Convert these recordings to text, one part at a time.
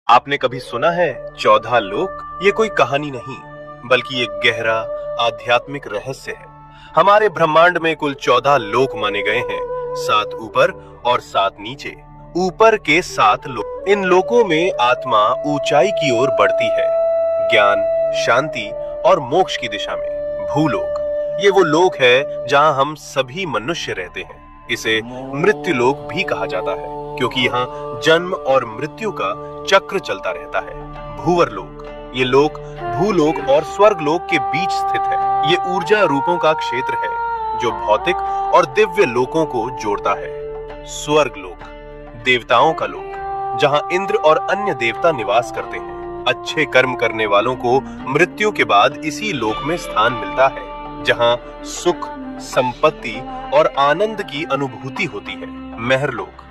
आपने कभी सुना है 14 लोक? ये कोई कहानी नहीं, बल्कि एक गहरा आध्यात्मिक रहस्य है। हमारे ब्रह्मांड में कुल 14 लोक माने गए हैं, 7 ऊपर और 7 नीचे। ऊपर के 7 लोक, इन लोकों में आत्मा ऊंचाई की ओर बढ़ती है, ज्ञान, शांति और मोक्ष की दिशा में। भूलोक, ये वो लोक है जहां हम सभी मनुष्य रहते हैं। इसे मृत्यु लोक भी कहा जाता है, क्योंकि यहाँ जन्म और मृत्यु का चक्र चलता रहता है। भूवर लोक, ये लोक भूलोक और स्वर्ग लोक के बीच स्थित है। ये ऊर्जा रूपों का क्षेत्र है जो भौतिक और दिव्य लोकों को जोड़ता है। स्वर्ग लोक, देवताओं का लोक, जहां इंद्र और अन्य देवता निवास करते हैं। अच्छे कर्म करने वालों को मृत्यु के बाद इसी लोक में स्थान मिलता है, जहां सुख, संपत्ति और आनंद की अनुभूति होती है। महरलोक,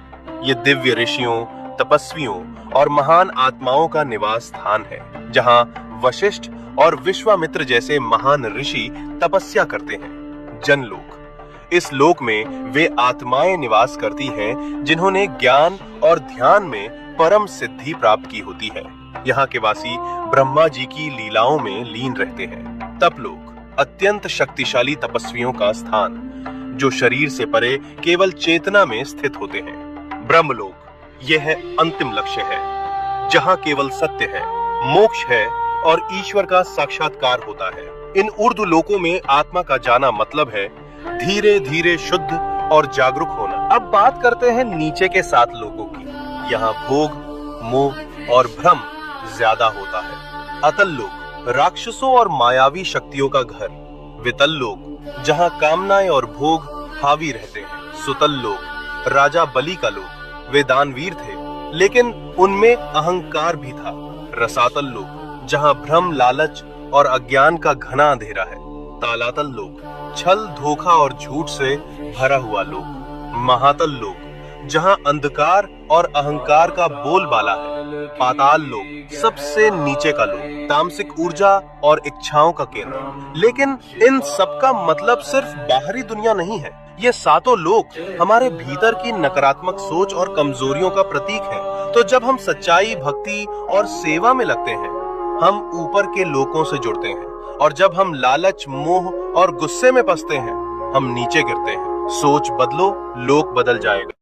ये दिव्य ऋषियों, तपस्वियों और महान आत्माओं का निवास स्थान है, जहां वशिष्ठ और विश्वामित्र जैसे महान ऋषि तपस्या करते हैं। जनलोक, इस लोक में वे आत्माएं निवास करती हैं जिन्होंने ज्ञान और ध्यान में परम सिद्धि प्राप्त की होती है। यहाँ के वासी ब्रह्मा जी की लीलाओं में लीन रहते हैं। तपलोक, अत्यंत शक्तिशाली तपस्वियों का स्थान, जो शरीर से परे केवल चेतना में स्थित होते हैं। ब्रह्मलोक, यह अंतिम लक्ष्य है, जहां केवल सत्य है, मोक्ष है और ईश्वर का साक्षात्कार होता है। इन ऊर्ध्व लोकों में आत्मा का जाना मतलब है धीरे धीरे शुद्ध और जागरूक होना। अब बात करते हैं नीचे के 7 लोकों की। यहाँ भोग, मोह और भ्रम ज्यादा होता है। अतल लोक, राक्षसों और मायावी शक्तियों का घर। वितल लोक, जहाँ कामनाएं और भोग हावी रहते हैं। सुतल लोक, राजा बलि का लोक। वे दानवीर थे, लेकिन उनमें अहंकार भी था। रसातल लोक, जहाँ भ्रम, लालच और अज्ञान का घना अंधेरा है। तालातल लोक, छल, धोखा और झूठ से भरा हुआ लोक। महातल लोक, जहाँ अंधकार और अहंकार का बोलबाला है। पाताल लोक, सबसे नीचे का लोक, तामसिक ऊर्जा और इच्छाओं का केंद्र। लेकिन इन सब का मतलब सिर्फ बाहरी दुनिया नहीं है। ये 7 लोक हमारे भीतर की नकारात्मक सोच और कमजोरियों का प्रतीक है। तो जब हम सच्चाई, भक्ति और सेवा में लगते हैं, हम ऊपर के लोकों से जुड़ते हैं, और जब हम लालच, मोह और गुस्से में फंसते हैं, हम नीचे गिरते हैं। सोच बदलो, लोक बदल जाएगा।